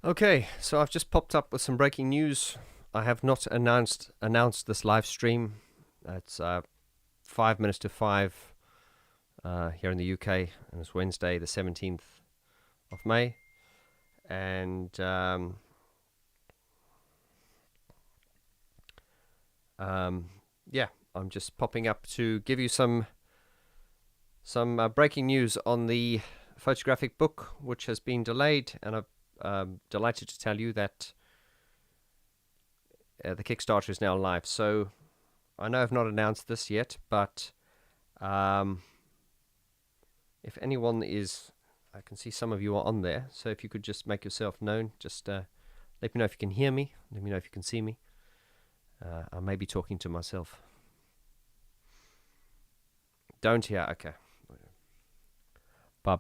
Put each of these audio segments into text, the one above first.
Okay, so I've just popped up with some breaking news. I have not announced this live stream. It's 5 minutes to 5 here in the UK, and it's Wednesday, the 17th of May. And yeah, I'm just popping up to give you some breaking news on the photographic book, which has been delayed, and I'm delighted to tell you that the Kickstarter is now live. So I know I've not announced this yet, but if anyone is, I can see some of you are on there. So if you could just make yourself known, just let me know if you can hear me. Let me know if you can see me. I may be talking to myself. Don't hear. Okay. Ba.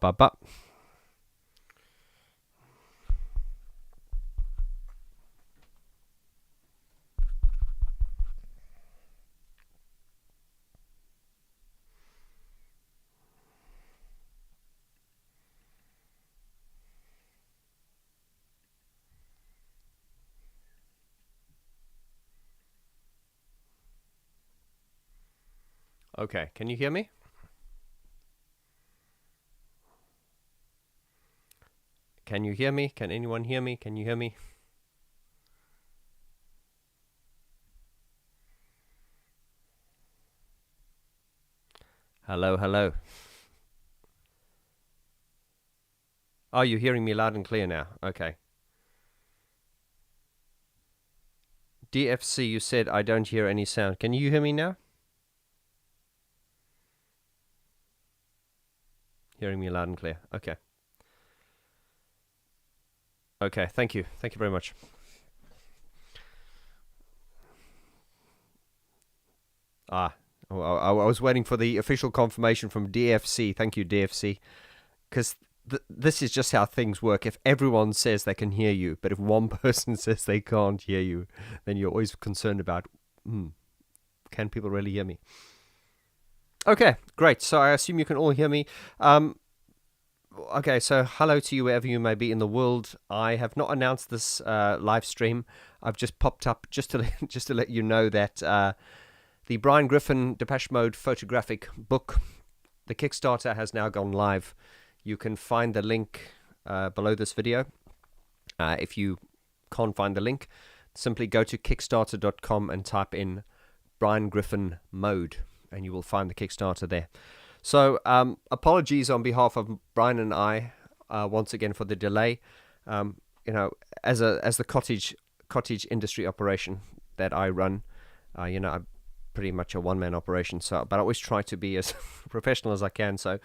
Okay, can you hear me? Can you hear me? Can anyone hear me? Can you hear me? Hello, hello. Oh, you're hearing me loud and clear now. Okay. DFC, you said I don't hear any sound. Can you hear me now? Hearing me loud and clear. Okay. Okay, thank you. Thank you very much. I was waiting for the official confirmation from DFC. Thank you, DFC. Because this is just how things work. If everyone says they can hear you, but if one person says they can't hear you, then you're always concerned about, can people really hear me? Okay, great. So I assume you can all hear me. Okay, so hello to you wherever you may be in the world. I have not announced this live stream. I've just popped up just to let you know that the Brian Griffin Depeche Mode photographic book, the Kickstarter, has now gone live. You can find the link below this video. If you can't find the link, simply go to Kickstarter.com and type in Brian Griffin Mode, and you will find the Kickstarter there. So apologies on behalf of Brian and I once again for the delay. As the cottage industry operation that I run, I'm pretty much a one-man operation. So, but I always try to be as professional as I can. So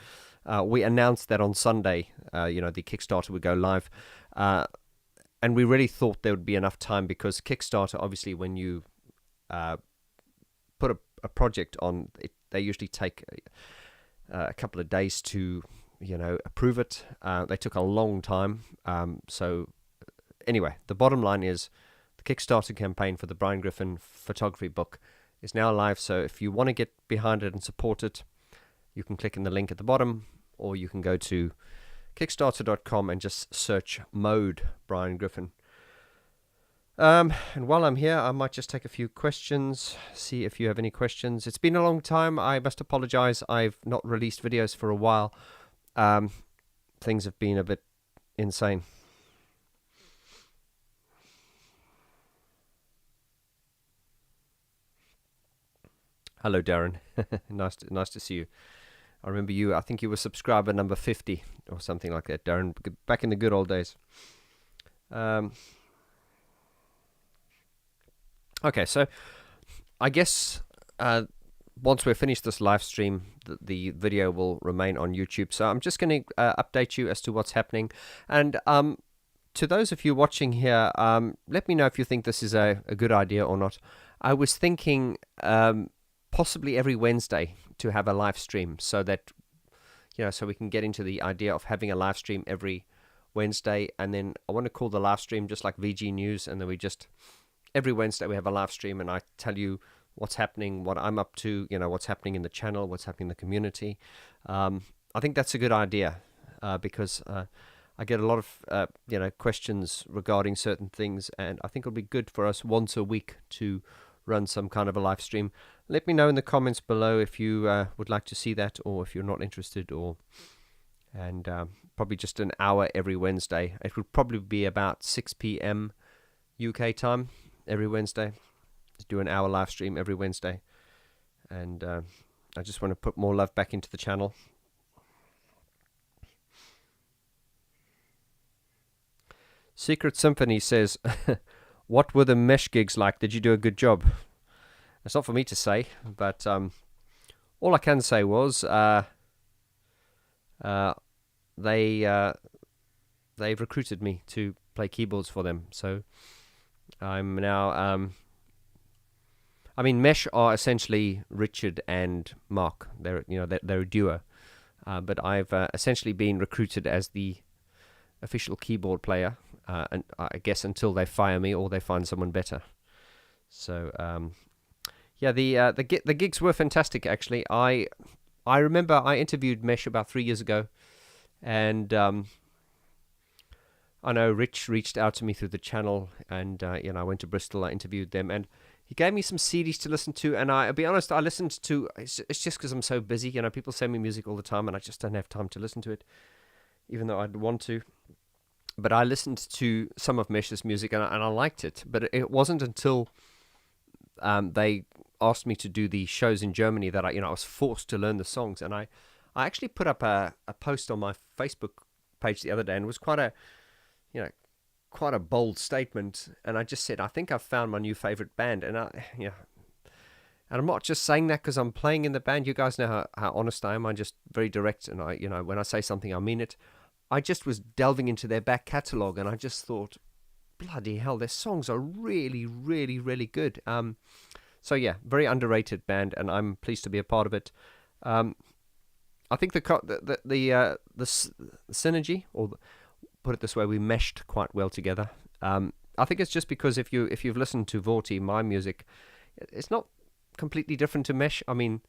we announced that on Sunday, the Kickstarter would go live, and we really thought there would be enough time, because Kickstarter, obviously, when you put a project on, they usually take a couple of days to, approve it. They took a long time. So anyway, the bottom line is the Kickstarter campaign for the Brian Griffin photography book is now live. So if you want to get behind it and support it, you can click in the link at the bottom, or you can go to Kickstarter.com and just search Mode Brian Griffin. And while I'm here, I might just take a few questions, see if you have any questions. It's been a long time. I must apologize. I've not released videos for a while. Things have been a bit insane. Hello, Darren. Nice to see you. I remember you. I think you were subscriber number 50 or something like that, Darren, back in the good old days. Okay, so I guess once we're finished this live stream, the video will remain on YouTube. So I'm just going to update you as to what's happening. And to those of you watching here, let me know if you think this is a good idea or not. I was thinking possibly every Wednesday to have a live stream, so that, so we can get into the idea of having a live stream every Wednesday. And then I want to call the live stream just like VG News, and then we just... every Wednesday we have a live stream, and I tell you what's happening, what I'm up to, what's happening in the channel, what's happening in the community. I think that's a good idea, because I get a lot of questions regarding certain things, and I think it'll be good for us once a week to run some kind of a live stream. Let me know in the comments below if you would like to see that, or if you're not interested, and probably just an hour every Wednesday. It would probably be about 6 p.m. UK time every Wednesday. Do an hour live stream every Wednesday, and I just want to put more love back into the channel. Secret Symphony says, what were the Mesh gigs like? Did you do a good job? It's not for me to say, but all I can say was they've recruited me to play keyboards for them. So I'm now Mesh are essentially Richard and Mark. They're a duo, but I've essentially been recruited as the official keyboard player, and I guess until they fire me or they find someone better. So the gigs were fantastic. Actually, I remember I interviewed Mesh about 3 years ago, and I know Rich reached out to me through the channel, and I went to Bristol. I interviewed them, and he gave me some CDs to listen to, and I'll be honest, I listened to. It's just because I'm so busy. People send me music all the time, and I just don't have time to listen to it, even though I'd want to. But I listened to some of Mesh's music, and I liked it. But it wasn't until they asked me to do the shows in Germany that I was forced to learn the songs. And I actually put up a post on my Facebook page the other day, and it was quite a bold statement. And I just said, I think I've found my new favorite band. And and I'm not just saying that because I'm playing in the band. You guys know how honest I am. I'm just very direct, and when I say something, I mean it. I just was delving into their back catalogue, and I just thought, bloody hell, their songs are really, really, really good. So yeah, very underrated band, and I'm pleased to be a part of it. I think the synergy, or put it this way, we meshed quite well together. I think it's just because if you've listened to Vaughn, my music, it's not completely different to Mesh. I mean,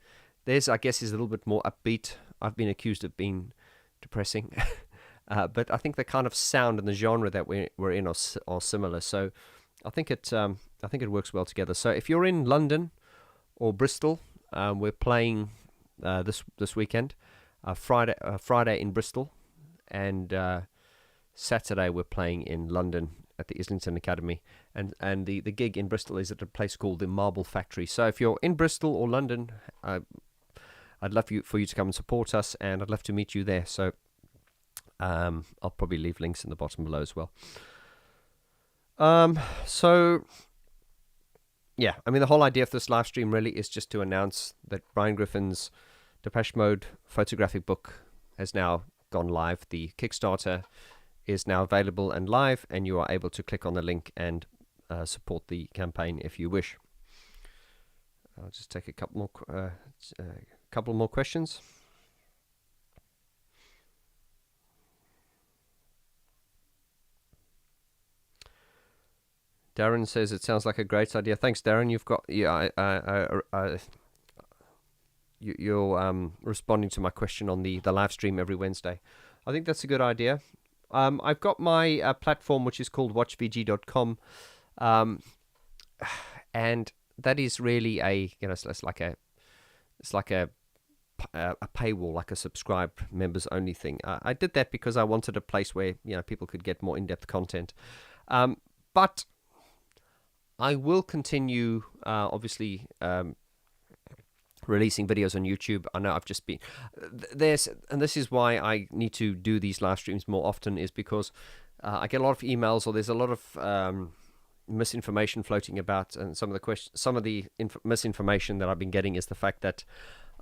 theirs, I guess, is a little bit more upbeat. I've been accused of being depressing. But I think the kind of sound and the genre that we're in are similar. So I think it works well together. So if you're in London or Bristol, we're playing this weekend. Friday in Bristol, and Saturday we're playing in London at the Islington Academy. And the gig in Bristol is at a place called the Marble Factory. So if you're in Bristol or London, I'd love for you to come and support us, and I'd love to meet you there. So I'll probably leave links in the bottom below as well. So yeah, the whole idea of this live stream really is just to announce that Brian Griffin's Depeche Mode photographic book has now gone live. The Kickstarter is now available and live, and you are able to click on the link and support the campaign if you wish. I'll just take a couple more questions. Darren says it sounds like a great idea. Thanks, Darren. You're responding to my question on the live stream every Wednesday. I think that's a good idea. I've got my platform, which is called watchvg.com, and that is really it's like a paywall, like a subscribe members only thing. I did that because I wanted a place where people could get more in-depth content, but I will continue, obviously, releasing videos on YouTube. I know I've just been and this is why I need to do these live streams more often, is because I get a lot of emails, or there's a lot of misinformation floating about, and some of the misinformation that I've been getting is the fact that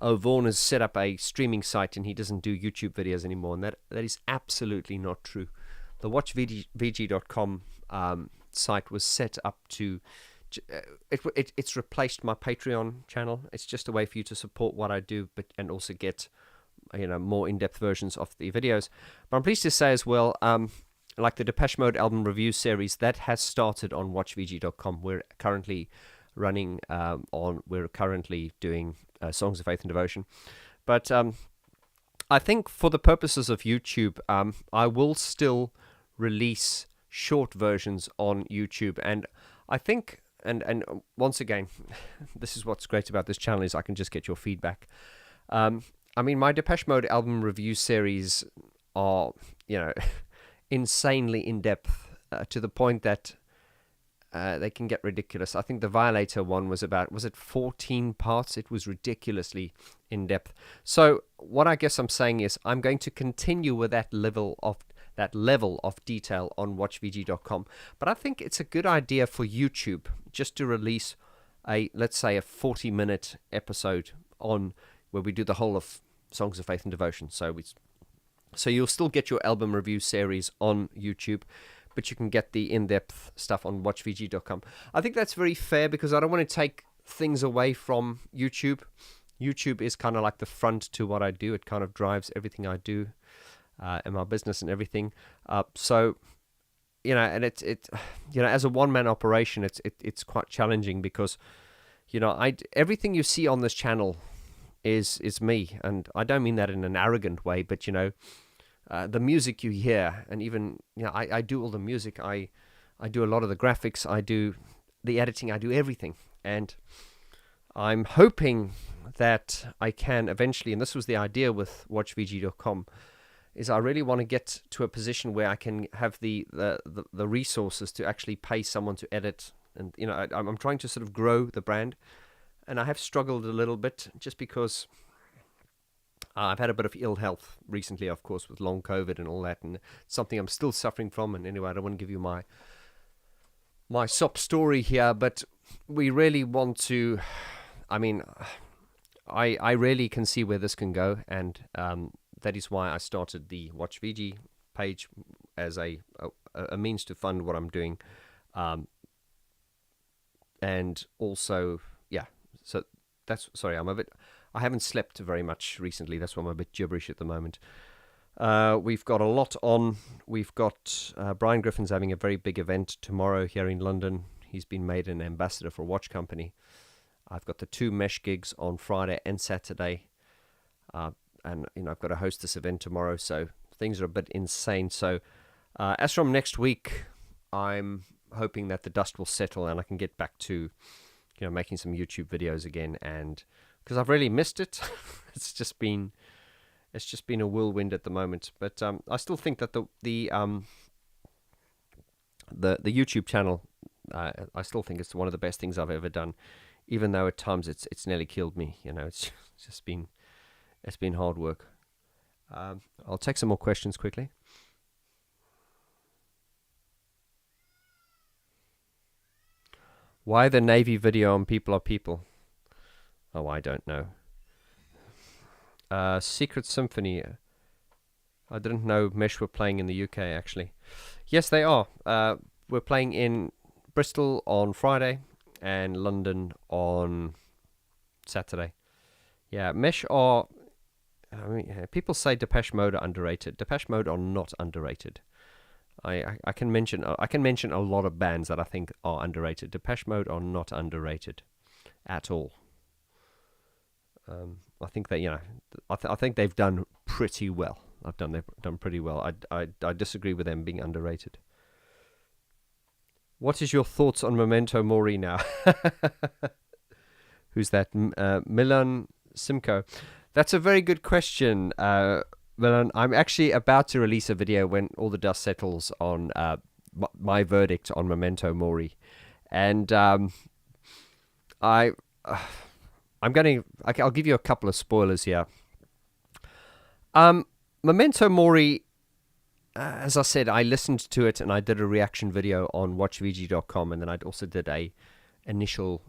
Vaughn has set up a streaming site and he doesn't do YouTube videos anymore, and that is absolutely not true. The watchvg.com site was set up to it's replaced my Patreon channel. It's just a way for you to support what I do, and also get more in-depth versions of the videos. But I'm pleased to say as well, like the Depeche Mode album review series, that has started on watchvg.com. We're currently running we're currently doing Songs of Faith and Devotion, but I think for the purposes of YouTube, I will still release short versions on YouTube, and I think, and once again, this is what's great about this channel is I can just get your feedback. I mean, my Depeche Mode album review series are, insanely in depth to the point that they can get ridiculous. I think the Violator one was 14 parts? It was ridiculously in depth. So what I guess I'm saying is I'm going to continue with that level of detail on watchvg.com. But I think it's a good idea for YouTube just to release let's say a 40-minute episode on where we do the whole of Songs of Faith and Devotion. So you'll still get your album review series on YouTube, but you can get the in-depth stuff on watchvg.com. I think that's very fair because I don't want to take things away from YouTube. YouTube is kind of like the front to what I do. It kind of drives everything I do in my business and everything. So, and as a one-man operation, it's quite challenging because, everything you see on this channel is me, and I don't mean that in an arrogant way, but the music you hear, and even I do all the music, I do a lot of the graphics, I do the editing, I do everything, and I'm hoping that I can eventually, and this was the idea with watchvg.com, is I really want to get to a position where I can have the resources to actually pay someone to edit, and I'm trying to sort of grow the brand. And I have struggled a little bit just because I've had a bit of ill health recently, of course, with long COVID and all that, and it's something I'm still suffering from. And anyway, I don't want to give you my sob story here, but we really want to. I mean, I really can see where this can go, and that is why I started the Watch VG page as a means to fund what I'm doing, and also, yeah. So that's, sorry, I haven't slept very much recently. That's why I'm a bit gibberish at the moment. We've got a lot on. We've got Brian Griffin's having a very big event tomorrow here in London. He's been made an ambassador for a watch company. I've got the 2 mesh gigs on Friday and Saturday. And I've got to host this event tomorrow, so things are a bit insane. So as from next week, I'm hoping that the dust will settle and I can get back to making some YouTube videos again, and because I've really missed it. it's just been a whirlwind at the moment, but I still think that the YouTube channel, I still think it's one of the best things I've ever done, even though at times it's nearly killed me. It's been hard work. I'll take some more questions quickly. Why the Navy video on People Are People? Oh, I don't know. Secret Symphony. I didn't know Mesh were playing in the UK, actually. Yes, they are. We're playing in Bristol on Friday and London on Saturday. Yeah, Mesh are... people say Depeche Mode are underrated. Depeche Mode are not underrated. I can mention a lot of bands that I think are underrated. Depeche Mode are not underrated at all. I think that I think they've done pretty well. They've done pretty well. I disagree with them being underrated. What is your thoughts on Memento Mori now? Who's that? Milan Simco. That's a very good question. Milan, I'm actually about to release a video when all the dust settles on my verdict on Memento Mori, and I'll give you a couple of spoilers here. Memento Mori, as I said, I listened to it and I did a reaction video on watchvg.com, and then I also did a initial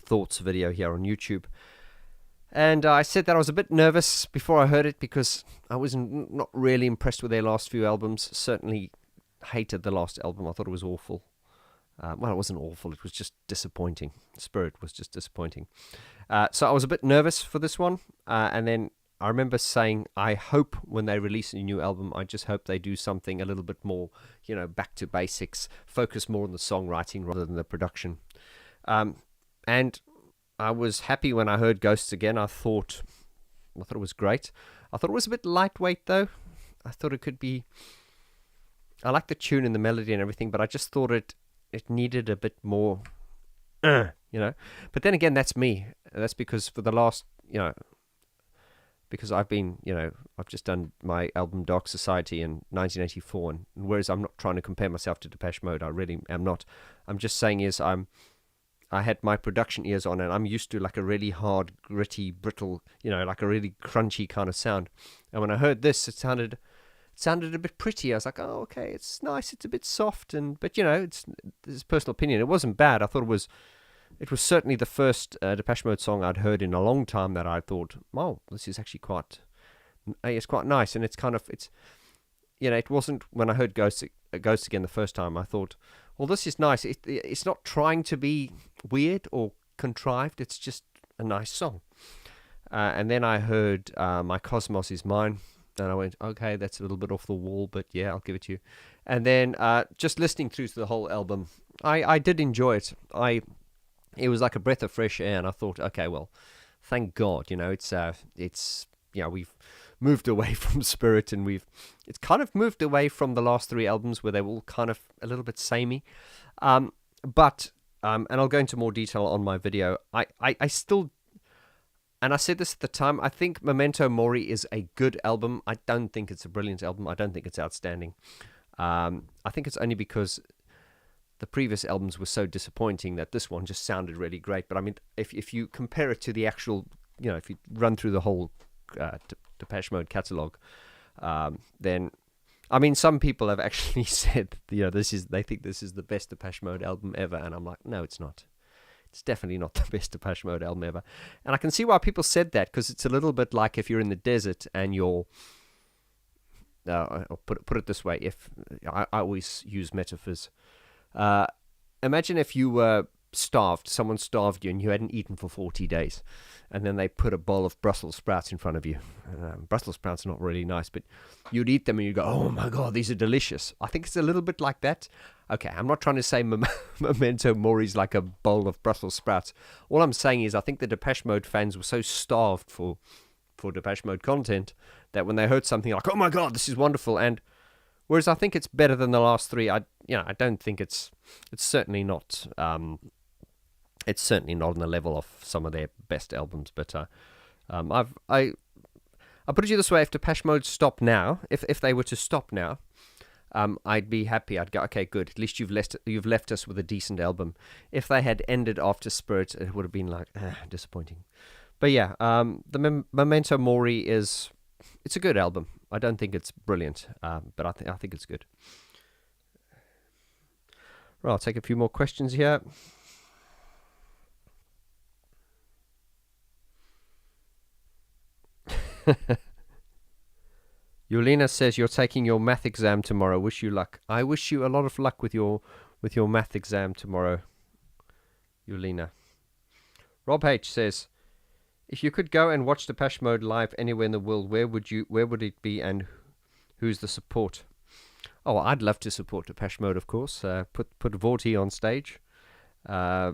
thoughts video here on YouTube. And I said that I was a bit nervous before I heard it because I was not really impressed with their last few albums. Certainly hated the last album. I thought it was awful. Well, it wasn't awful. It was just disappointing. Spirit was just disappointing. So I was a bit nervous for this one. And then I remember saying, I hope when they release a new album, I just hope they do something a little bit more, back to basics, focus more on the songwriting rather than the production. And I was happy when I heard Ghosts Again. I thought I thought it was great. I thought it was a bit lightweight though. I thought it could be. I like the tune and the melody and everything, but I just thought it needed a bit more, you know. But then again, that's me. That's because for the last, because I've been, I've just done my album Dark Society in 1984, and whereas I'm not trying to compare myself to Depeche Mode, I really am not. I'm just saying I had my production ears on, and I'm used to like a really hard, gritty, brittle, like a really crunchy kind of sound. And when I heard this, it sounded a bit pretty. I was like, oh, okay, it's nice. It's a bit soft, but it's personal opinion. It wasn't bad. I thought it was certainly the first Depeche Mode song I'd heard in a long time that I thought, oh, this is actually it's quite nice. And it wasn't when I heard Ghost Again the first time, I thought, well, this is nice. It's not trying to be weird or contrived. It's just a nice song. And then I heard My Cosmos Is Mine. And I went, okay, that's a little bit off the wall, but yeah, I'll give it to you. And then just listening through to the whole album, I did enjoy it. It was like a breath of fresh air, and I thought, okay, well, thank God, we've moved away from Spirit, and it's kind of moved away from the last three albums where they were all kind of a little bit samey. But and I'll go into more detail on my video. I still, and I said this at the time, I think Memento Mori is a good album. I don't think it's a brilliant album. I don't think it's outstanding. I think it's only because the previous albums were so disappointing that this one just sounded really great. But I mean, if you compare it to the actual, if you run through the whole Depeche Mode catalog, then, I mean, some people have actually said, they think this is the best Depeche Mode album ever. And I'm like, no, it's not. It's definitely not the best Depeche Mode album ever. And I can see why people said that, because it's a little bit like if you're in the desert and you're, I'll put it this way, if I always use metaphors. Imagine if you were starved, someone starved you and you hadn't eaten for 40 days, and then they put a bowl of Brussels sprouts in front of you. Brussels sprouts are not really nice, but you'd eat them and you'd go, oh my God, these are delicious. I think it's a little bit like that. Okay, I'm not trying to say Memento Mori's like a bowl of Brussels sprouts. All I'm saying is I think the Depeche Mode fans were so starved for Depeche Mode content that when they heard something like, oh my God, this is wonderful, and whereas I think it's better than the last three, I don't think it's certainly not it's certainly not on the level of some of their best albums. But I'll put it to you this way: if Depeche Mode stopped now, if they were to stop now, I'd be happy. I'd go, okay, good. At least you've left us with a decent album. If they had ended after Spirit, it would have been like disappointing. But yeah, the Memento Mori it's a good album. I don't think it's brilliant, but I think it's good. Right, I'll take a few more questions here. Yulina says you're taking your math exam tomorrow. Wish you luck. I wish you a lot of luck with your math exam tomorrow, Yulina. Rob H says, if you could go and watch Depeche Mode live anywhere in the world, where would it be, and who's the support? Oh, I'd love to support Depeche Mode, of course. Put Vaughn on stage. Where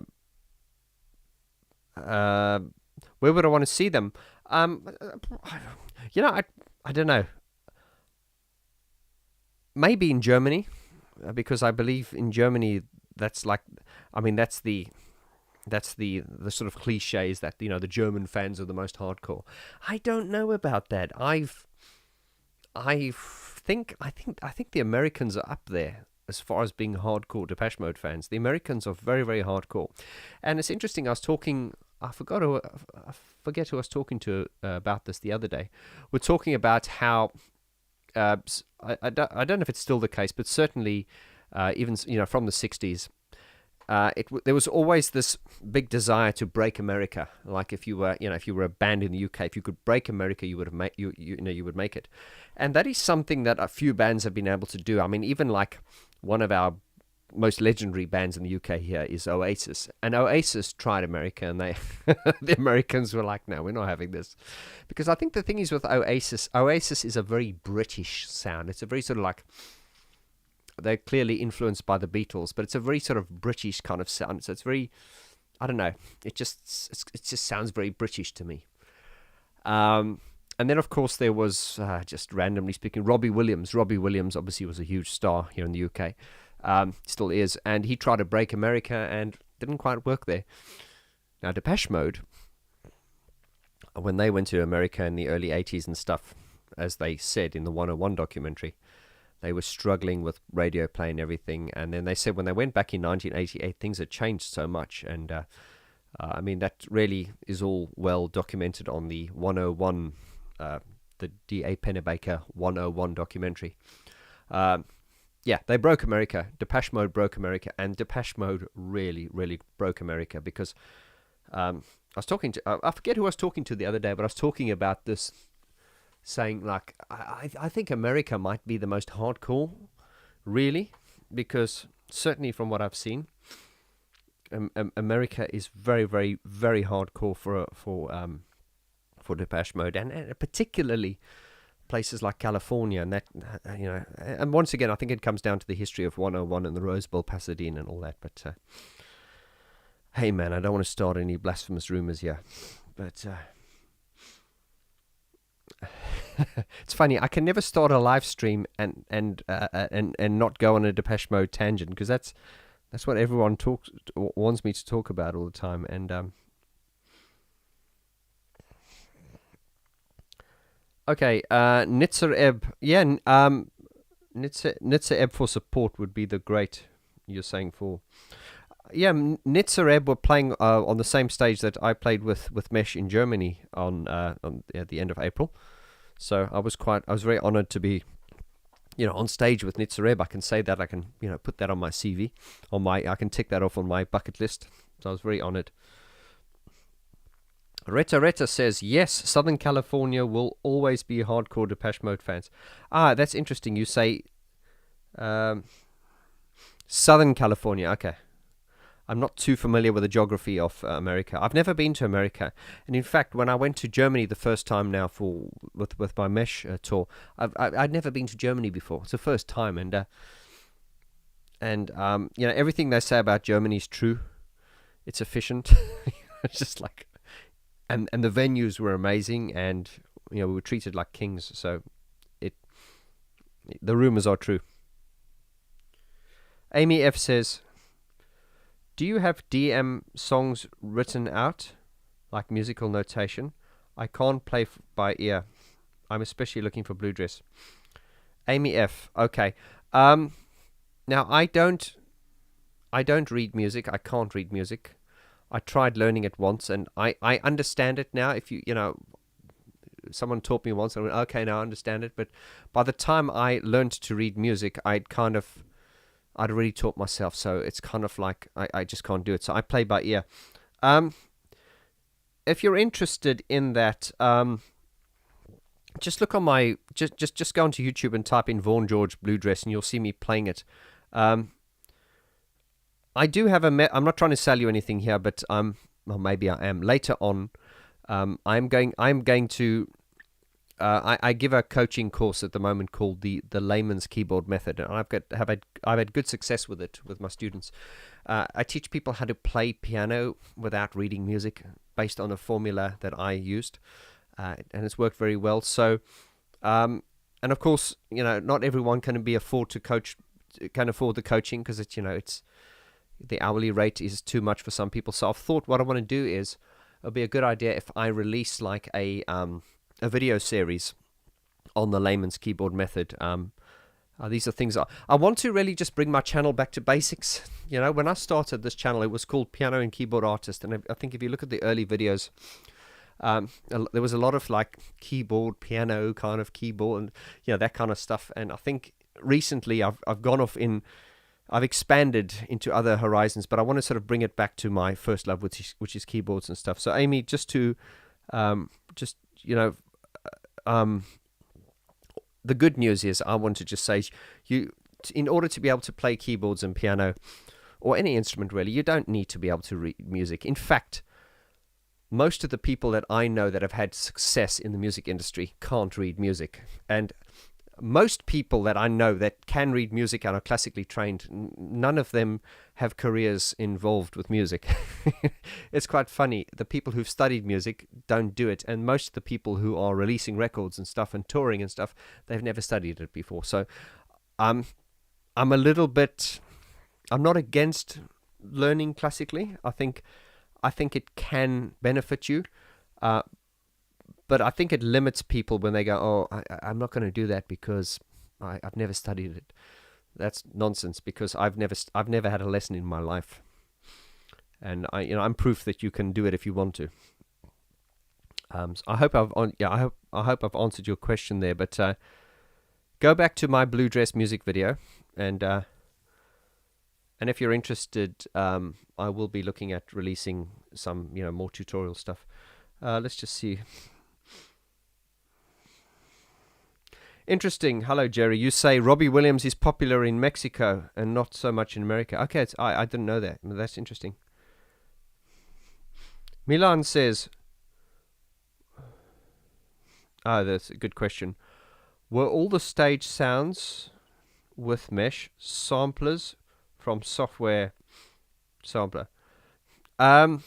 would I want to see them? I don't know. Maybe in Germany, because I believe in Germany that's the sort of cliche is that the German fans are the most hardcore. I don't know about that. I think the Americans are up there as far as being hardcore Depeche Mode fans. The Americans are very, very hardcore, and it's interesting. I forget who I was talking to about this the other day. We're talking about how I don't know if it's still the case, but certainly even from the 60s. There was always this big desire to break America. Like if you were a band in the UK, if you could break America, you would have you would make it, and that is something that a few bands have been able to do. I mean, even like one of our most legendary bands in the UK here is Oasis, and Oasis tried America, and the Americans were like, no, we're not having this, because I think the thing is with Oasis is a very British sound. It's a very sort of like, they're clearly influenced by the Beatles, but it's a very sort of British kind of sound. So it's very, I don't know, it just sounds very British to me. And then, of course, there was, just randomly speaking, Robbie Williams. Robbie Williams obviously was a huge star here in the UK. Still is. And he tried to break America and didn't quite work there. Now, Depeche Mode, when they went to America in the early 80s and stuff, as they said in the 101 documentary, they were struggling with radio play and everything. And then they said when they went back in 1988, things had changed so much. And I mean, that really is all well documented on the 101, the D.A. Pennebaker 101 documentary. Yeah, they broke America. Depeche Mode broke America. And Depeche Mode really, really broke America because I was talking to, I forget who I was talking to the other day, but I was talking about this, saying like, I think America might be the most hardcore, really, because certainly from what I've seen, America is very, very, very hardcore for Depeche Mode, and particularly places like California, and that, you know, and once again, I think it comes down to the history of 101 and the Rose Bowl, Pasadena, and all that. But hey, man, I don't want to start any blasphemous rumors here, but it's funny. I can never start a live stream and not go on a Depeche Mode tangent, because that's what everyone wants me to talk about all the time. And okay, Nitzer Ebb, yeah, Nitzer Ebb for support would be the great. You're saying for. Yeah, Nitzer Ebb were playing on the same stage that I played with Mesh in Germany at the end of April. So I was very honored to be, on stage with Nitzer Ebb. I can say that. I can, put that on my CV, I can tick that off on my bucket list. So I was very honored. Retta says, yes, Southern California will always be hardcore Depeche Mode fans. Ah, that's interesting. You say Southern California. Okay. I'm not too familiar with the geography of America. I've never been to America. And in fact, when I went to Germany the first time now with my Mesh tour, I'd never been to Germany before. It's the first time. And everything they say about Germany is true. It's efficient. It's just like, and the venues were amazing, and we were treated like kings. So the rumors are true. Amy F says, do you have DM songs written out, like musical notation? I can't play by ear. I'm especially looking for Blue Dress. Amy F. Okay. Now I don't read music. I can't read music. I tried learning it once, and I understand it now. If someone taught me once, I went, okay, now I understand it. But by the time I learned to read music, I'd already taught myself, so it's kind of like I just can't do it. So I play by ear. If you're interested in that, just look on my just go onto YouTube and type in Vaughn George Blue Dress, and you'll see me playing it. I do have I'm not trying to sell you anything here, but well, maybe I am. Later on, I'm going to. I give a coaching course at the moment called the Layman's Keyboard Method, and I've had good success with it with my students. I teach people how to play piano without reading music, based on a formula that I used, and it's worked very well. So, and of course, not everyone can afford the coaching, because it's the hourly rate is too much for some people. So I've thought what I want to do is, it'll be a good idea if I release like a video series on the Layman's Keyboard Method. These are things I want to really just bring my channel back to basics. When I started this channel, it was called Piano and Keyboard Artist, and I think if you look at the early videos, there was a lot of like keyboard, piano kind of keyboard, and that kind of stuff. And I think recently I've gone off I've expanded into other horizons, but I want to sort of bring it back to my first love, which is keyboards and stuff. So Amy, just to the good news is, I want to just say, in order to be able to play keyboards and piano, or any instrument really, you don't need to be able to read music. In fact, most of the people that I know that have had success in the music industry can't read music. And most people that I know that can read music and are classically trained, none of them have careers involved with music. It's quite funny. The people who've studied music don't do it, and most of the people who are releasing records and stuff and touring and stuff, they've never studied it before. So I'm a little bit, I'm not against learning classically. I think it can benefit you. But I think it limits people when they go, "Oh, I'm not going to do that because I've never studied it." That's nonsense, because I've never had a lesson in my life, and I'm proof that you can do it if you want to. So I hope I've answered your question there. But go back to my blue dress music video, and if you're interested, I will be looking at releasing some more tutorial stuff. Let's just see. Interesting. Hello, Jerry. You say Robbie Williams is popular in Mexico and not so much in America. Okay, I didn't know that. That's interesting. Milan says, that's a good question. Were all the stage sounds with mesh samplers from software sampler? Well,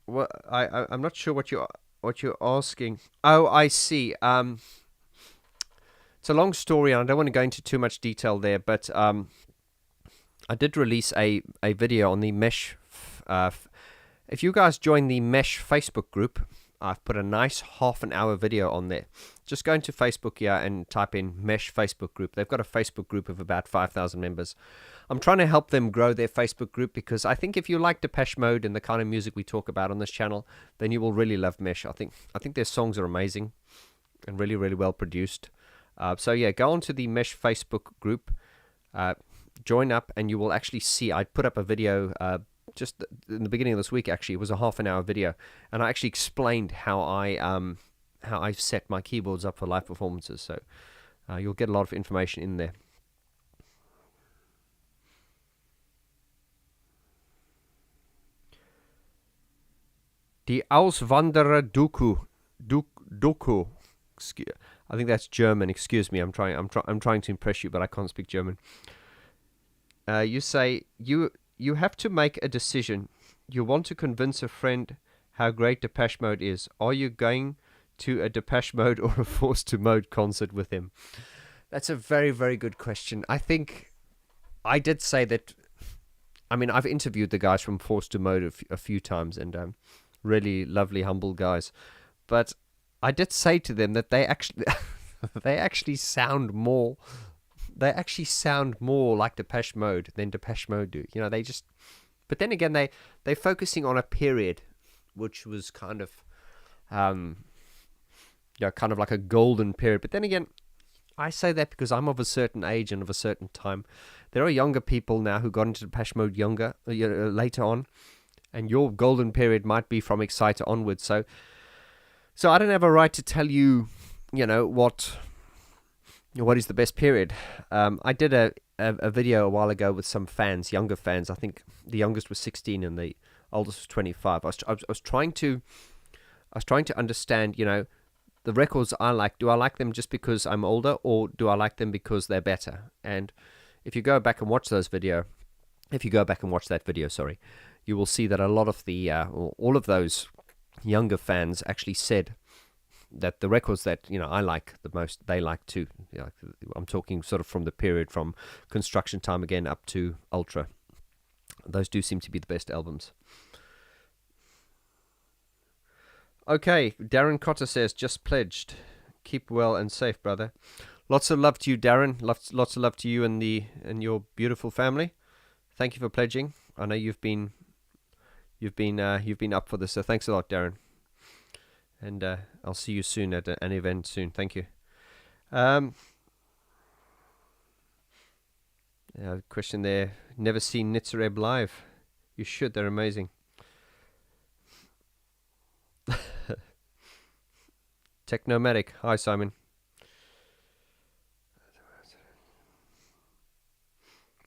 I'm not sure what you're asking. Oh, I see. It's a long story, and I don't want to go into too much detail there, but I did release a video on the Mesh. If you guys join the Mesh Facebook group, I've put a nice half-an-hour video on there. Just go into Facebook here and type in Mesh Facebook group. They've got a Facebook group of about 5,000 members. I'm trying to help them grow their Facebook group, because I think if you like Depeche Mode and the kind of music we talk about on this channel, then you will really love Mesh. I think their songs are amazing and really, really well produced. So yeah, go on to the Mesh Facebook group, join up, and you will actually see I put up a video just in the beginning of this week. Actually, it was a half-an-hour video, and I actually explained how I've set my keyboards up for live performances. So you'll get a lot of information in there. Die Auswanderer Doku. I think that's German. Excuse me. I'm trying to impress you, but I can't speak German. You say you have to make a decision. You want to convince a friend how great Depeche Mode is. Are you going to a Depeche Mode or a Forced to Mode concert with him? That's a very, very good question. I think I did say that. I mean, I've interviewed the guys from Forced to Mode a few times, and really lovely, humble guys. But I did say to them that they actually sound more like Depeche Mode than Depeche Mode do. They just. But then again, they're focusing on a period, which was kind of, kind of like a golden period. But then again, I say that because I'm of a certain age and of a certain time. There are younger people now who got into Depeche Mode later on, and your golden period might be from Exciter onwards. So I don't have a right to tell you, what is the best period. I did a video a while ago with some fans, younger fans. I think the youngest was 16 and the oldest was 25. I was trying to understand, the records I like. Do I like them just because I'm older, or do I like them because they're better? And if you go back and watch that video, you will see that a lot of all of those younger fans actually said that the records that I like the most, they like too. I'm talking sort of from the period from Construction Time Again up to Ultra. Those do seem to be the best albums. Okay, Darren Cotter says, just pledged. Keep well and safe, brother. Lots of love to you, Darren. Lots of love to you and your beautiful family. Thank you for pledging. I know you've been up for this, so thanks a lot, Darren. And I'll see you soon at an event soon. Thank you. Question there. Never seen Nitzareb live. You should. They're amazing. Technomatic. Hi, Simon.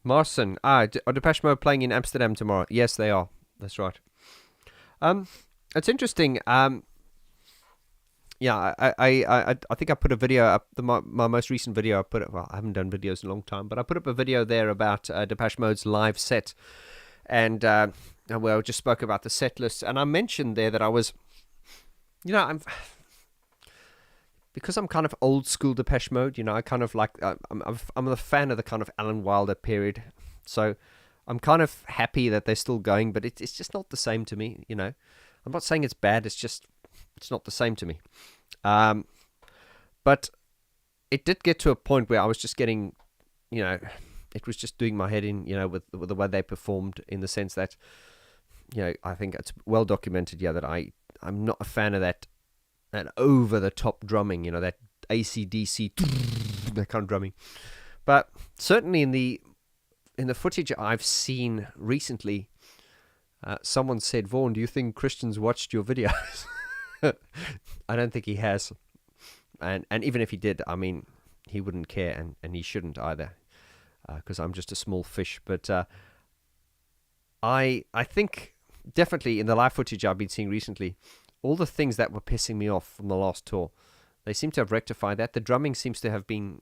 Marson. Are Depeche Mode playing in Amsterdam tomorrow? Yes, they are. That's right. It's interesting. Yeah, I think I put a video up. My most recent video I put up. Well, I haven't done videos in a long time, but I put up a video there about Depeche Mode's live set, and well, just spoke about the set list, and I mentioned there that I was, because I'm kind of old school Depeche Mode. I kind of like I'm a fan of the kind of Alan Wilder period, so I'm kind of happy that they're still going, but it's just not the same to me. I'm not saying it's bad. It's not the same to me. But it did get to a point where I was just getting, it was just doing my head in, with the way they performed, in the sense that, I think it's well documented, that I'm not a fan of that over the top drumming, that AC/DC, that kind of drumming. But certainly in the footage I've seen recently, someone said, "Vaughn, do you think Christian's watched your videos?" I don't think he has, and even if he did, I mean, he wouldn't care, and he shouldn't either, because I'm just a small fish. But I think definitely in the live footage I've been seeing recently, all the things that were pissing me off from the last tour, they seem to have rectified that. The drumming seems to have been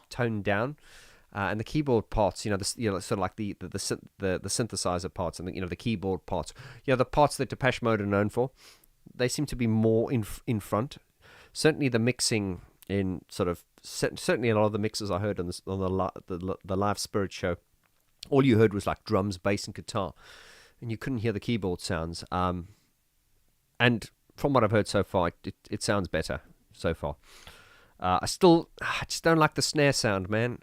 toned down, and the keyboard parts, sort of like the synthesizer parts, and the keyboard parts, the parts that Depeche Mode are known for. They seem to be more in front. Certainly the mixing in certainly a lot of the mixes I heard on the Live Spirit show, all you heard was like drums, bass, and guitar, and you couldn't hear the keyboard sounds. And from what I've heard so far, it sounds better so far. I just don't like the snare sound, man.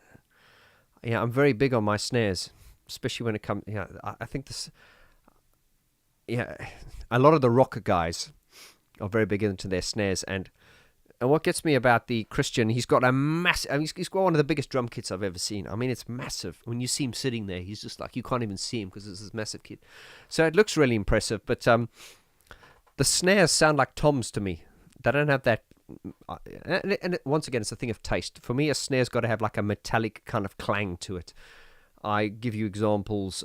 I'm very big on my snares, especially when it comes. I think this. A lot of the rocker guys are very big into their snares, and what gets me about the Christian, he's got a massive. I mean, he's got one of the biggest drum kits I've ever seen. I mean, it's massive. When you see him sitting there, he's just like, you can't even see him because it's this massive kit. So it looks really impressive, but the snares sound like toms to me. They don't have that. And once again, it's a thing of taste. For me, a snare's got to have like a metallic kind of clang to it. I give you examples.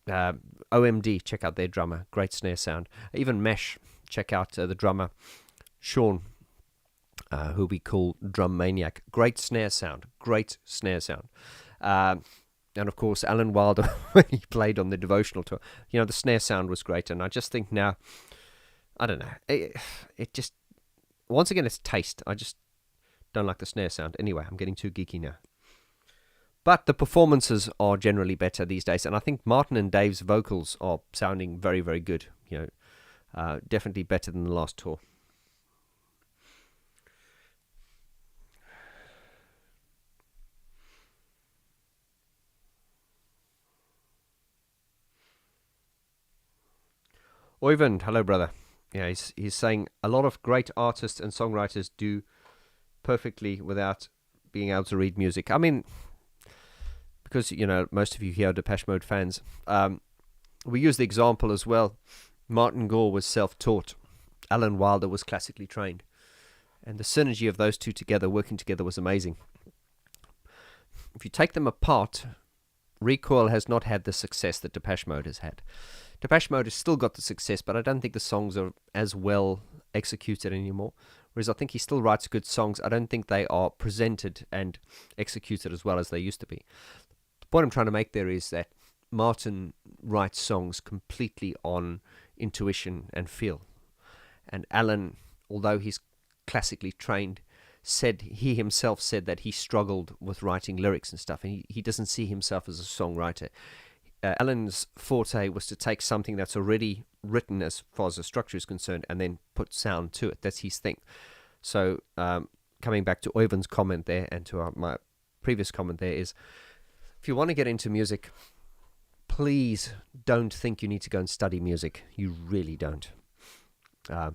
OMD, check out their drummer, great snare sound. Even Mesh, check out the drummer Sean, who we call Drum Maniac. Great snare sound. And of course Alan Wilder, when he played on the Devotional tour, the snare sound was great. And I just think now, I don't know, it just, once again, it's taste. I just don't like the snare sound. Anyway, I'm getting too geeky now. But the performances are generally better these days, and I think Martin and Dave's vocals are sounding very, very good. Definitely better than the last tour. Oyvind, hello, brother. He's saying a lot of great artists and songwriters do perfectly without being able to read music. I mean, because, most of you here are Depeche Mode fans. We use the example as well. Martin Gore was self-taught. Alan Wilder was classically trained. And the synergy of those two together, working together, was amazing. If you take them apart, Recoil has not had the success that Depeche Mode has had. Depeche Mode has still got the success, but I don't think the songs are as well executed anymore. Whereas I think he still writes good songs. I don't think they are presented and executed as well as they used to be. The point I'm trying to make there is that Martin writes songs completely on intuition and feel. And Alan, although he's classically trained, he himself said that he struggled with writing lyrics and stuff, and he doesn't see himself as a songwriter. Alan's forte was to take something that's already written as far as the structure is concerned and then put sound to it. That's his thing. So coming back to Oyvind's comment there and to my previous comment there is, if you want to get into music, please don't think you need to go and study music. You really don't.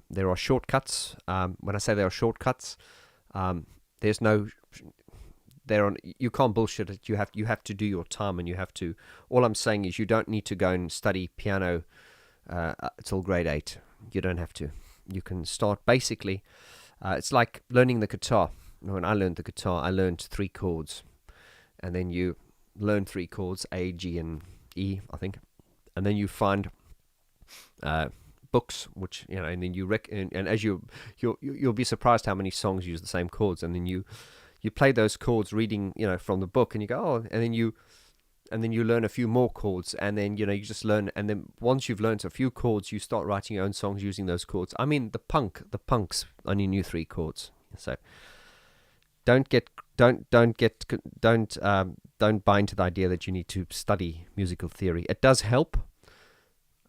There are shortcuts. When I say there are shortcuts, there's no... you can't bullshit it. You have to do your time, and you have to... All I'm saying is you don't need to go and study piano till grade 8. You don't have to. You can start basically... it's like learning the guitar. When I learned the guitar, I learned 3 chords. And then you learn 3 chords, A, G, and E, I think. And then you find books, which and then and as you'll be surprised how many songs use the same chords, and then you play those chords reading from the book, and you go, oh, and then you learn a few more chords, and then you just learn, and then once you've learned a few chords, you start writing your own songs using those chords. I mean, the punks only knew 3 chords, so don't buy into the idea that you need to study musical theory. It does help.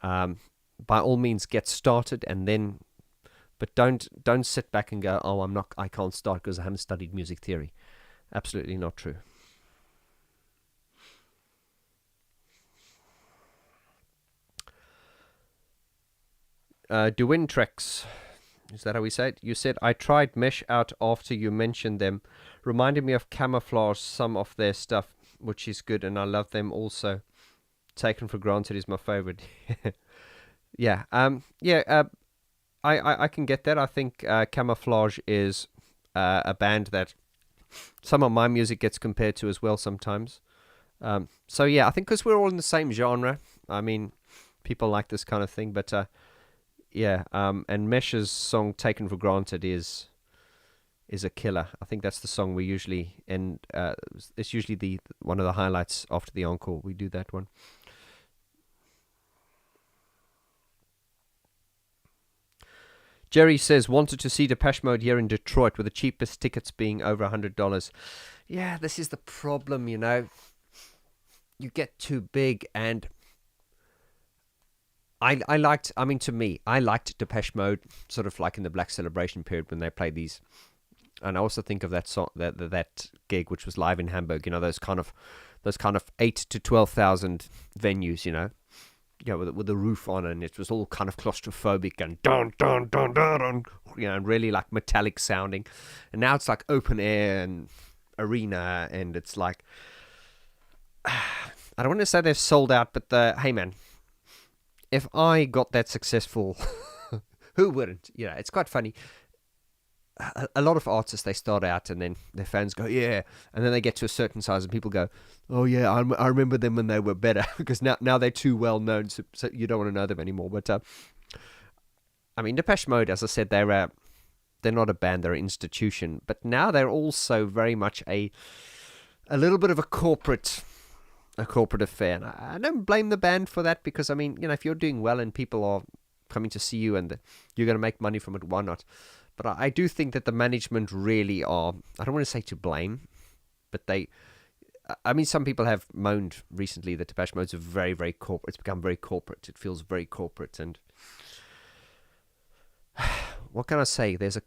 By all means, get started, and then, but don't sit back and go, oh, I can't start because I haven't studied music theory. Absolutely not true. Duwintrex, is that how we say it? You said, I tried Mesh out after you mentioned them. Reminded me of Camouflage, some of their stuff, which is good, and I love them also. Taken for Granted is my favorite. Yeah. I can get that. I think Camouflage is a band that some of my music gets compared to as well sometimes. So yeah, I think because we're all in the same genre, I mean, people like this kind of thing, but yeah, and Mesh's song "Taken for Granted" is a killer. I think that's the song we usually it's usually the one of the highlights after the encore. We do that one. Jerry says, wanted to see Depeche Mode here in Detroit, with the cheapest tickets being over $100. Yeah, this is the problem, You get too big, and I liked Depeche Mode sort of like in the Black Celebration period when they played these. And I also think of that song, that gig, which was live in Hamburg, those kind of 8 to 12,000 venues, with the roof on, and it was all kind of claustrophobic and dun dun dun dun dun, and really like metallic sounding. And now it's like open air and arena, and it's like I don't want to say they've sold out, but hey man, if I got that successful, who wouldn't? It's quite funny. A lot of artists, they start out and then their fans go, yeah, and then they get to a certain size and people go, oh yeah, I remember them when they were better, because now they're too well known, so you don't want to know them anymore. But I mean, Depeche Mode, as I said, they're not a band, they're an institution, but now they're also very much a little bit of a corporate affair. And I don't blame the band for that, because I mean, if you're doing well and people are coming to see you and you're going to make money from it, why not? But I do think that the management really are, I don't want to say to blame, but some people have moaned recently that Depeche Mode's very, very corporate. It's become very corporate. It feels very corporate. And what can I say? It's a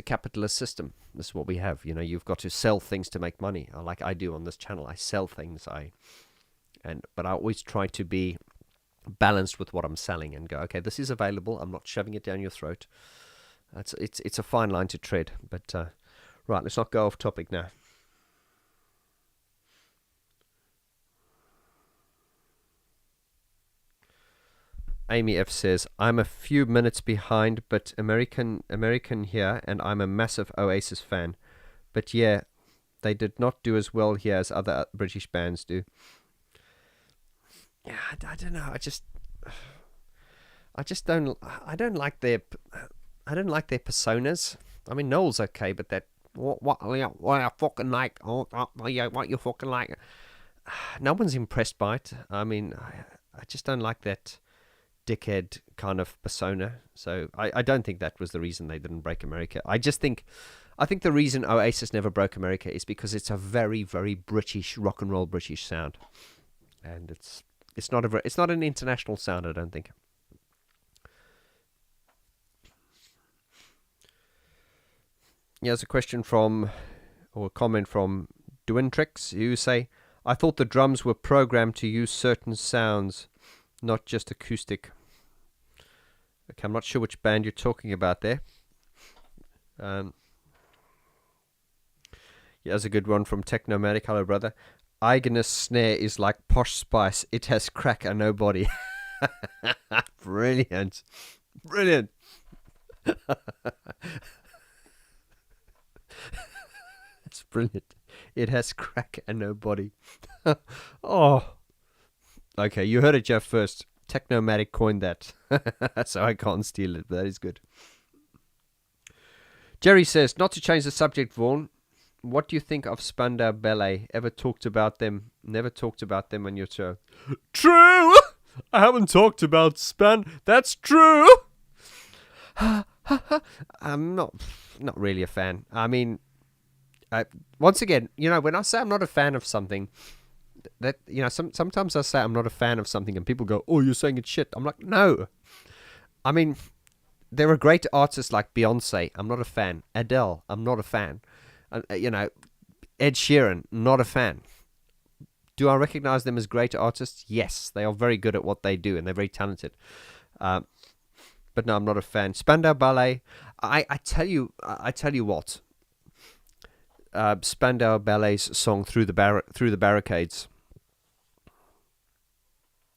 capitalist system. This is what we have. You've got to sell things to make money. Like I do on this channel. I sell things. But I always try to be balanced with what I'm selling and go, okay, this is available. I'm not shoving it down your throat. It's a fine line to tread, but right, let's not go off topic now. Amy F says, I'm a few minutes behind, but American here, and I'm a massive Oasis fan. But yeah, they did not do as well here as other British bands do. Yeah, I don't know. I don't like their personas. I mean, Noel's okay, but that what I fucking like, what you fucking like. No one's impressed by it. I mean, I just don't like that dickhead kind of persona. So I don't think that was the reason they didn't break America. I think the reason Oasis never broke America is because it's a very, very British rock and roll British sound, and it's not an international sound, I don't think. Here's a question or a comment from Duintrix, who say, I thought the drums were programmed to use certain sounds, not just acoustic. Okay, I'm not sure which band you're talking about there. Here's a good one from Technomatic. Hello, brother. Igenous snare is like Posh Spice. It has crack and no body. Brilliant. Brilliant. It's brilliant. It has crack and no body. Oh. Okay, you heard it, Jeff, first. Technomatic coined that, so I can't steal it. But that is good. Jerry says, not to change the subject, Vaughn. What do you think of Spandau Ballet? Ever talked about them? Never talked about them on your show. True! I haven't talked about That's true! I'm not really a fan. I mean, once again, when I say I'm not a fan of something, that sometimes I say I'm not a fan of something and people go, oh, you're saying it's shit. I'm like, no. I mean, there are great artists like Beyonce. I'm not a fan. Adele. I'm not a fan. Ed Sheeran. Not a fan. Do I recognize them as great artists? Yes. They are very good at what they do and they're very talented. But no, I'm not a fan. Spandau Ballet. I tell you what. Spandau Ballet's song "Through the Barricades."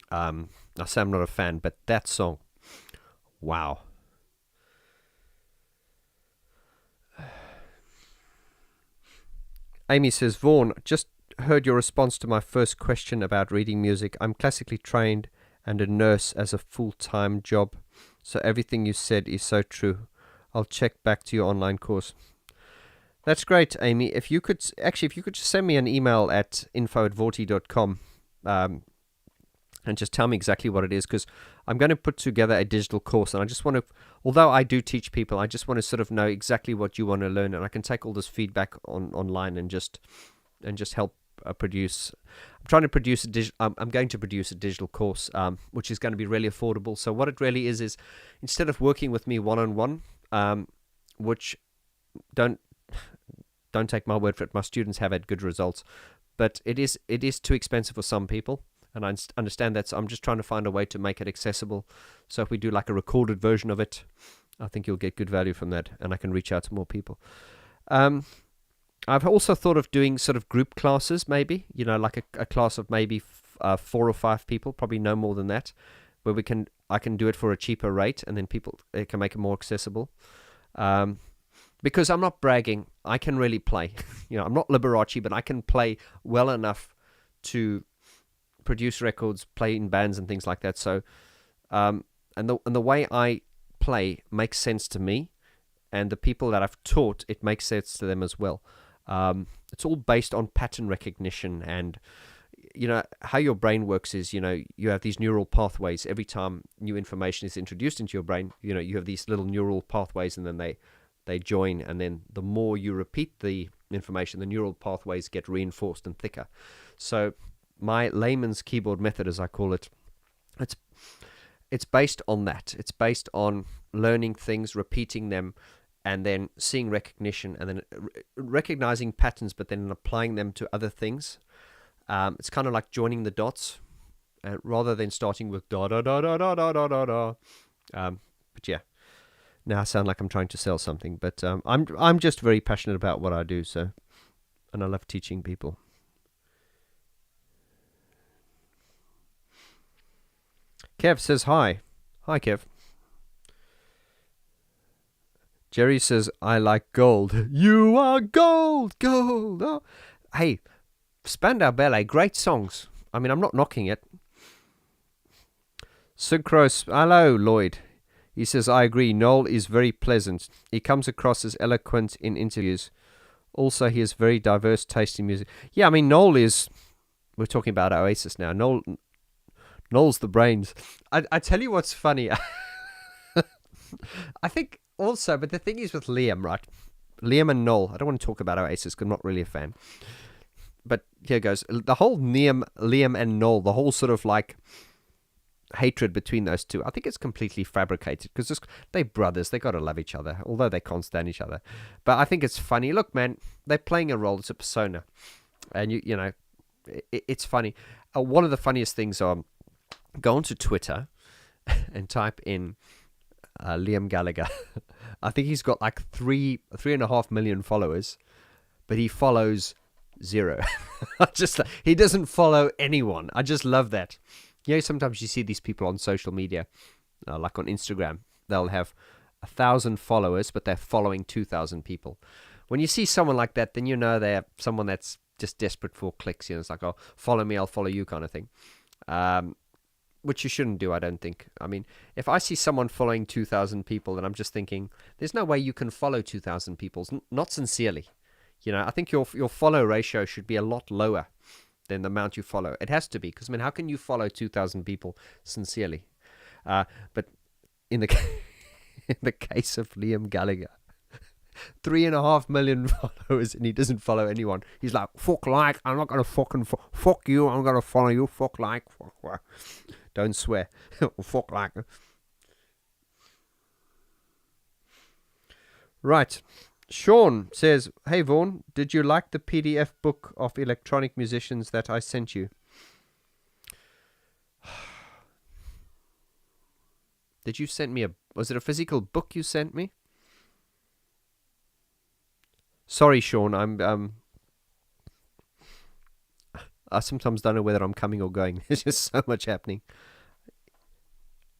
I say I'm not a fan, but that song, wow. Amy says, Vaughn, just heard your response to my first question about reading music. I'm classically trained and a nurse as a full-time job, so everything you said is so true. I'll check back to your online course. That's great, Amy. If you could just send me an email at info@vorti.com and just tell me exactly what it is, because I'm going to put together a digital course, and I just want to, although I do teach people, I just want to sort of know exactly what you want to learn, and I can take all this feedback online and just help produce. I'm going to produce a digital course, which is going to be really affordable. So what it really is instead of working with me one-on-one, which don't take my word for it, my students have had good results, but it is too expensive for some people. And I understand that, so I'm just trying to find a way to make it accessible. So if we do like a recorded version of it, I think you'll get good value from that, and I can reach out to more people. I've also thought of doing sort of group classes, maybe, like a class of maybe 4 or 5 people, probably no more than that, where I can do it for a cheaper rate, and then people can make it more accessible. Because I'm not bragging, I can really play. I'm not Liberace, but I can play well enough to produce records, play in bands and things like that. So, and the way I play makes sense to me, and the people that I've taught, it makes sense to them as well. It's all based on pattern recognition, and how your brain works is you have these neural pathways. Every time new information is introduced into your brain, you have these little neural pathways, and then they join, and then the more you repeat the information, the neural pathways get reinforced and thicker. So my layman's keyboard method, as I call it, it's based on that. It's based on learning things, repeating them, and then seeing recognition, and then recognizing patterns, but then applying them to other things. It's kind of like joining the dots, rather than starting with da da da da da da da da da. But yeah, now I sound like I'm trying to sell something, but I'm just very passionate about what I do. So, and I love teaching people. Kev says hi. Hi, Kev. Jerry says, I like gold. You are gold, gold. Oh. Hey, Spandau Ballet, great songs. I mean, I'm not knocking it. Synchros, hello, Lloyd. He says, I agree, Noel is very pleasant. He comes across as eloquent in interviews. Also, he has very diverse taste in music. Yeah, I mean, Noel is... We're talking about Oasis now. Noel's the brains. I tell you what's funny. I think also, but the thing is with Liam, right? Liam and Noel. I don't want to talk about Oasis because I'm not really a fan. But here goes. The whole Liam and Noel, the whole sort of like hatred between those two, I think it's completely fabricated because they're brothers. They got to love each other, although they can't stand each other. But I think it's funny. Look, man, they're playing a role. It's a persona. And, it's funny. One of the funniest things are go onto Twitter and type in Liam Gallagher. I think he's got like 3.5 million followers, but he follows 0. He doesn't follow anyone. I just love that. Sometimes you see these people on social media, like on Instagram, they'll have 1,000 followers, but they're following 2,000 people. When you see someone like that, then they're someone that's just desperate for clicks. It's like, oh, follow me, I'll follow you kind of thing. which you shouldn't do, I don't think. I mean, if I see someone following 2,000 people, then I'm just thinking, there's no way you can follow 2,000 people, not sincerely. I think your follow ratio should be a lot lower than the amount you follow. It has to be, because, I mean, how can you follow 2,000 people sincerely? But in the in the case of Liam Gallagher, 3.5 million followers, and he doesn't follow anyone. He's like, fuck like, I'm not going to fucking fuck you, I'm going to follow you, fuck like, fuck. Don't swear. Fuck like. Right. Sean says, hey Vaughn, did you like the PDF book of electronic musicians that I sent you? Did you send me was it a physical book you sent me? Sorry, Sean, I sometimes don't know whether I'm coming or going. There's just so much happening.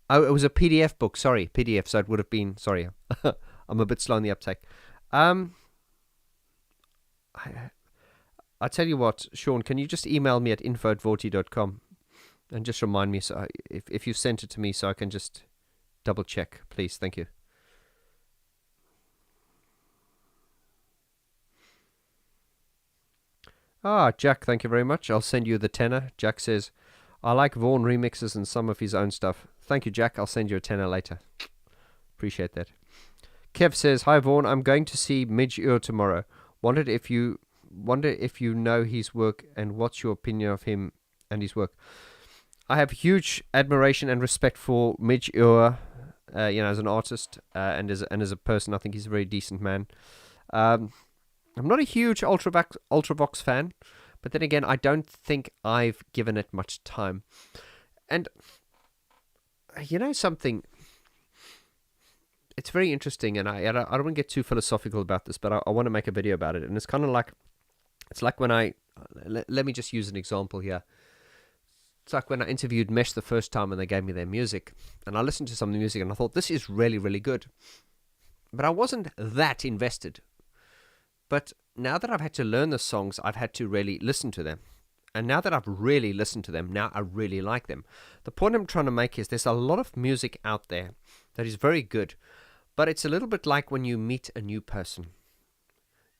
Oh, it was a PDF book. Sorry, PDF. So it would have been. Sorry, I'm a bit slow on the uptake. I tell you what, Sean, can you just email me at info@vorti.com and just remind me so if you've sent it to me so I can just double check, please. Thank you. Jack, thank you very much. I'll send you the tenner. Jack says, I like Vaughn remixes and some of his own stuff. Thank you, Jack. I'll send you a tenner later. Appreciate that. Kev says, hi Vaughn, I'm going to see Midge Ure tomorrow. Wonder if you know his work and what's your opinion of him and his work. I have huge admiration and respect for Midge Ure, as an artist and as a person. I think he's a very decent man. I'm not a huge Ultravox fan, but then again, I don't think I've given it much time. And you know something, it's very interesting, and I don't want to get too philosophical about this, but I want to make a video about it. And it's kind of like, it's like when let me just use an example here. It's like when I interviewed Mesh the first time and they gave me their music, and I listened to some of the music and I thought, this is really, really good. But I wasn't that invested. But now that I've had to learn the songs, I've had to really listen to them. And now that I've really listened to them, now I really like them. The point I'm trying to make is there's a lot of music out there that is very good, but it's a little bit like when you meet a new person.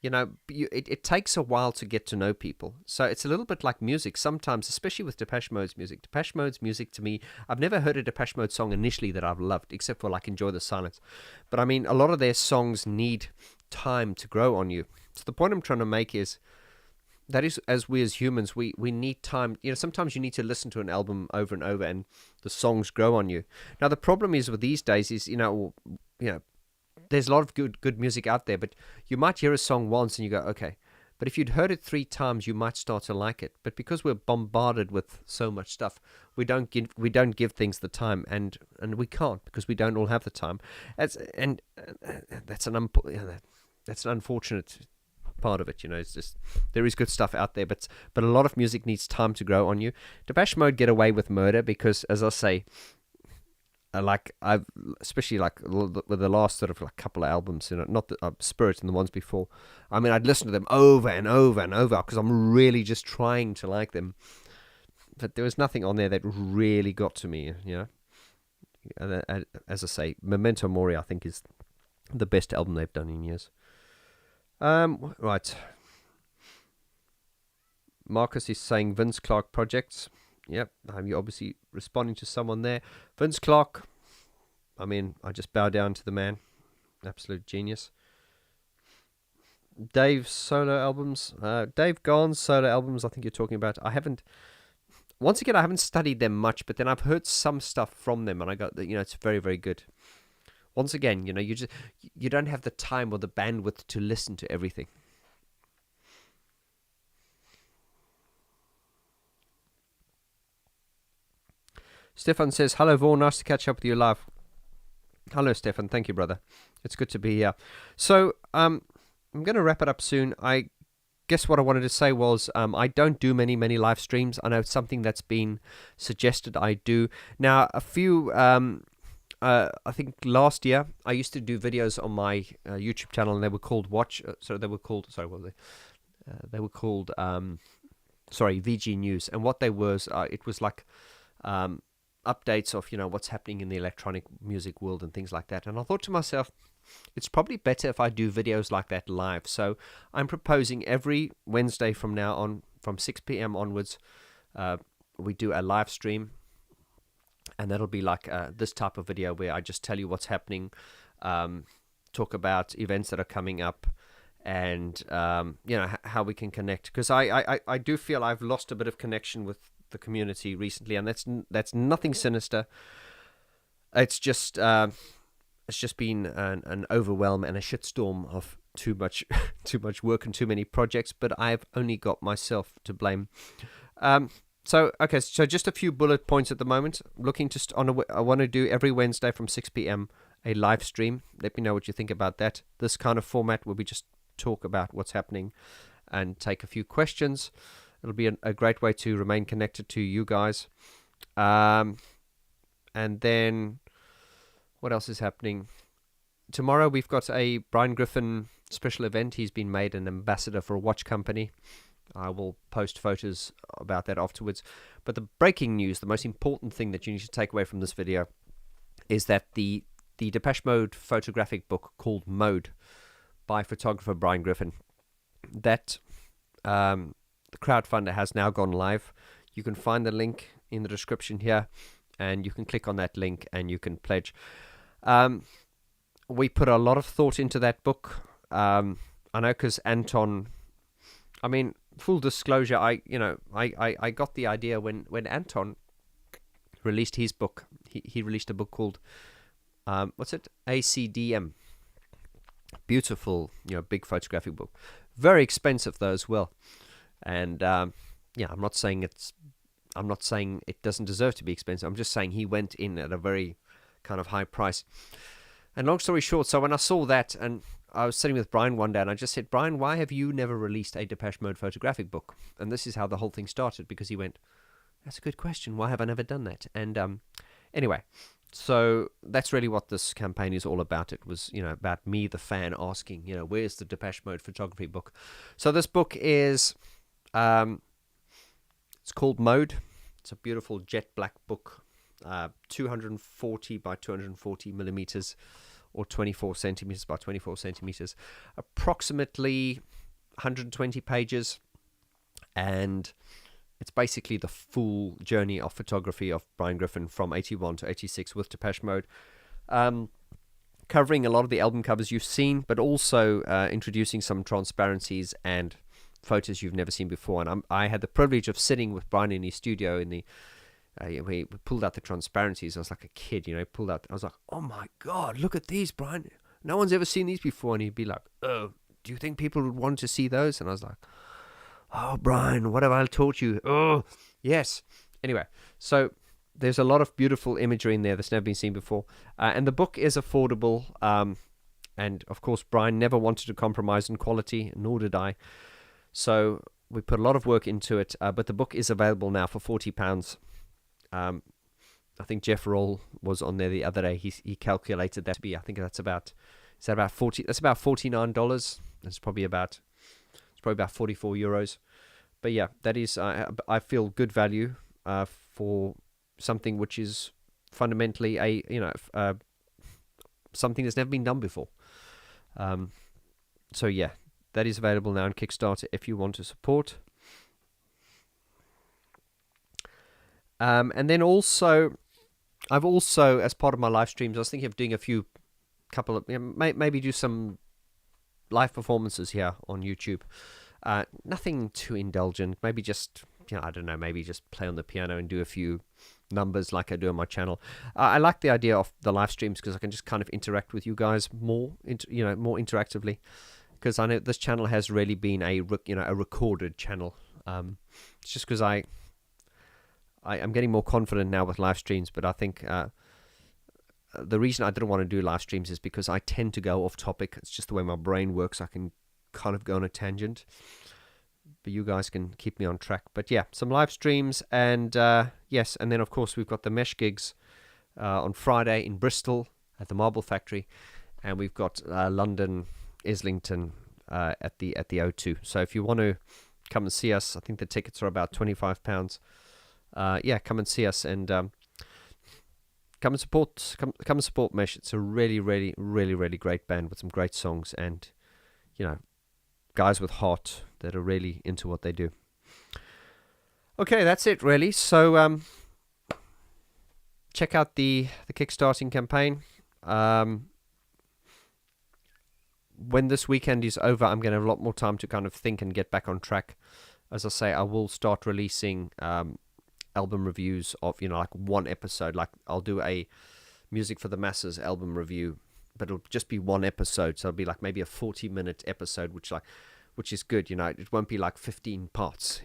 It takes a while to get to know people. So it's a little bit like music sometimes, especially with Depeche Mode's music. Depeche Mode's music, to me, I've never heard a Depeche Mode song initially that I've loved, except for like Enjoy the Silence. But I mean, a lot of their songs need time to grow on you. So the point I'm trying to make is that is, as we as humans, we need time. Sometimes you need to listen to an album over and over and the songs grow on you. Now, the problem is with these days is, there's a lot of good music out there, but you might hear a song once and you go, okay. But if you'd heard it 3 times, you might start to like it. But because we're bombarded with so much stuff, we don't give things the time, and we can't because we don't all have the time. That's an unfortunate part of it. It's just, there is good stuff out there, but a lot of music needs time to grow on you. Depeche Mode get away with murder because, as I say, especially with the last sort of like couple of albums, not the Spirit and the ones before. I mean, I'd listen to them over and over and over because I'm really just trying to like them. But there was nothing on there that really got to me, As I say, Memento Mori, I think, is the best album they've done in years. Right. Marcus is saying Vince Clarke projects. Yep, you're obviously responding to someone there. Vince Clarke, I mean, I just bow down to the man. Absolute genius. Dave's solo albums. Dave Gaughan's solo albums, I think you're talking about. I haven't studied them much, but then I've heard some stuff from them, and I got that, it's very, very good. Once again, you don't have the time or the bandwidth to listen to everything. Stefan says, hello Vaughn, nice to catch up with you live. Hello Stefan, thank you brother. It's good to be here. So, I'm going to wrap it up soon. I guess what I wanted to say was, I don't do many live streams. I know it's something that's been suggested I do. Now, a few, I think last year, I used to do videos on my YouTube channel, and they were called VG News. And what they were, it was like, updates of, what's happening in the electronic music world and things like that. And I thought to myself, it's probably better if I do videos like that live. So I'm proposing every Wednesday from now on, from 6 p.m. onwards, we do a live stream. And that'll be like this type of video where I just tell you what's happening, talk about events that are coming up, and how we can connect. Because I do feel I've lost a bit of connection with the community recently, and that's nothing sinister. It's just been an overwhelm and a shitstorm of too much work and too many projects. But I've only got myself to blame. So just a few bullet points at the moment. I want to do every Wednesday from 6 p.m. a live stream. Let me know what you think about that. This kind of format where we just talk about what's happening and take a few questions. It'll be a great way to remain connected to you guys. And then what else is happening? Tomorrow we've got a Brian Griffin special event. He's been made an ambassador for a watch company. I will post photos about that afterwards. But the breaking news, the most important thing that you need to take away from this video, is that the Depeche Mode photographic book called Mode by photographer Brian Griffin, that the crowdfunder has now gone live. You can find the link in the description here, and you can click on that link and you can pledge. We put a lot of thought into that book. I know because Anton, full disclosure, I got the idea when Anton released his book. He released a book called ACDM. Beautiful, big photographic book. Very expensive though as well. And I'm not saying it doesn't deserve to be expensive. I'm just saying he went in at a very kind of high price. And long story short, so when I saw that, and I was sitting with Brian one day, and I just said, Brian, why have you never released a Depeche Mode photographic book? And this is how the whole thing started, because he went, that's a good question. Why have I never done that? And anyway, so that's really what this campaign is all about. It was, about me, the fan, asking, where's the Depeche Mode photography book? So this book is, it's called Mode. It's a beautiful jet black book, 240 by 240 millimeters. Or 24 centimeters by 24 centimeters, approximately 120 pages, and it's basically the full journey of photography of Brian Griffin from 81 to 86 with Depeche Mode, covering a lot of the album covers you've seen, but also introducing some transparencies and photos you've never seen before. And I had the privilege of sitting with Brian in his studio in the we pulled out the transparencies. I was like a kid, pulled out. I was like, oh my God, look at these, Brian. No one's ever seen these before. And he'd be like, oh, do you think people would want to see those? And I was like, oh, Brian, what have I taught you? Oh, yes. Anyway, so there's a lot of beautiful imagery in there that's never been seen before. And the book is affordable. And of course, Brian never wanted to compromise on quality, nor did I. So we put a lot of work into it. But the book is available now for £40. I think Jeff Roll was on there the other day. He calculated that to be, I think that's about $49. It's probably about 44 euros. But yeah, that is I feel good value for something which is fundamentally something that's never been done before. So yeah, that is available now on Kickstarter if you want to support. And then I've also, as part of my live streams, I was thinking of doing maybe do some live performances here on YouTube. Nothing too indulgent. Maybe just, I don't know, maybe just play on the piano and do a few numbers like I do on my channel. I like the idea of the live streams because I can just kind of interact with you guys more interactively. Because I know this channel has really been a recorded channel. It's just because I'm getting more confident now with live streams, but I think the reason I didn't want to do live streams is because I tend to go off topic. It's just the way my brain works. I can kind of go on a tangent, but you guys can keep me on track. But yeah, some live streams, and yes, and then of course we've got the mesh gigs on Friday in Bristol at the Marble Factory, and we've got London, Islington at the O2. So if you want to come and see us, I think the tickets are about £25. Yeah, come and see us, and come and support. Come and support Mesh. It's a really, really, really, really great band with some great songs, and guys with heart that are really into what they do. Okay, that's it really. So check out the Kickstarting campaign. When this weekend is over, I'm going to have a lot more time to kind of think and get back on track. As I say, I will start releasing album reviews of, like one episode. Like I'll do a Music for the Masses album review, but it'll just be one episode. So it'll be like maybe a 40-minute episode, which is good. It won't be like 15 parts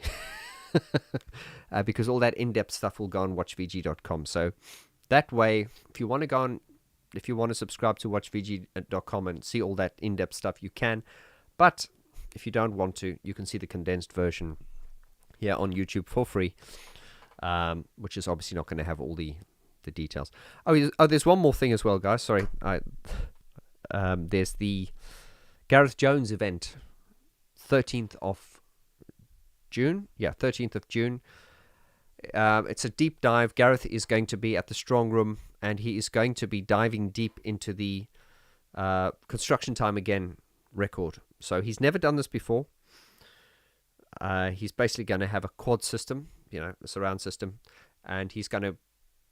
because all that in-depth stuff will go on watchvg.com. So that way, if you want to subscribe to watchvg.com and see all that in-depth stuff, you can. But if you don't want to, you can see the condensed version here on YouTube for free, which is obviously not going to have all the details. Oh, there's one more thing as well, guys. Sorry. There's the Gareth Jones event, 13th of June. Yeah, 13th of June. It's a deep dive. Gareth is going to be at the Strong Room, and he is going to be diving deep into the Construction Time Again record. So he's never done this before. He's basically going to have a quad system, a surround system, and he's going to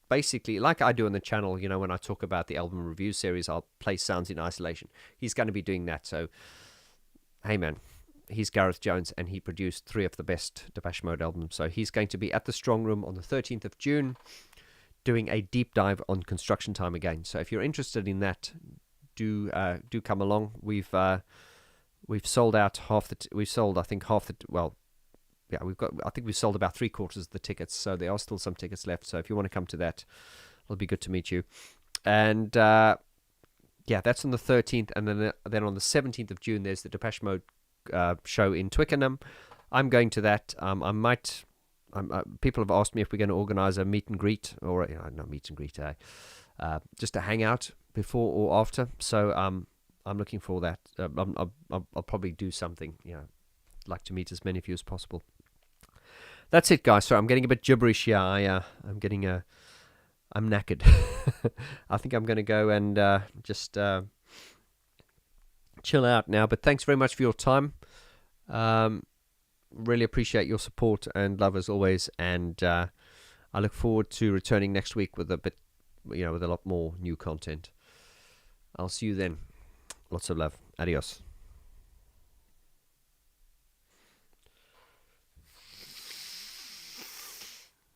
basically, like I do on the channel, when I talk about the album review series, I'll play sounds in isolation. He's going to be doing that. So, hey man, he's Gareth Jones, and he produced 3 of the best Depeche Mode albums. So he's going to be at the Strong Room on the 13th of June doing a deep dive on Construction Time Again. So if you're interested in that, do come along. We've sold out half the. We've sold, I think, half the. Well, yeah, I think we've sold about 3/4 of the tickets. So there are still some tickets left. So if you want to come to that, it'll be good to meet you. And yeah, that's on the 13th, and then on the 17th of June, there's the Depeche Mode show in Twickenham. I'm going to that. People have asked me if we're going to organise a meet and greet, or not meet and greet, just a hangout before or after. So I'm looking for that. I'll probably do something. I'd like to meet as many of you as possible. That's it, guys. So I'm getting a bit gibberish here. I'm knackered. I think I'm going to go and just chill out now. But thanks very much for your time. Really appreciate your support and love as always. And I look forward to returning next week with with a lot more new content. I'll see you then. Lots of love. Adios.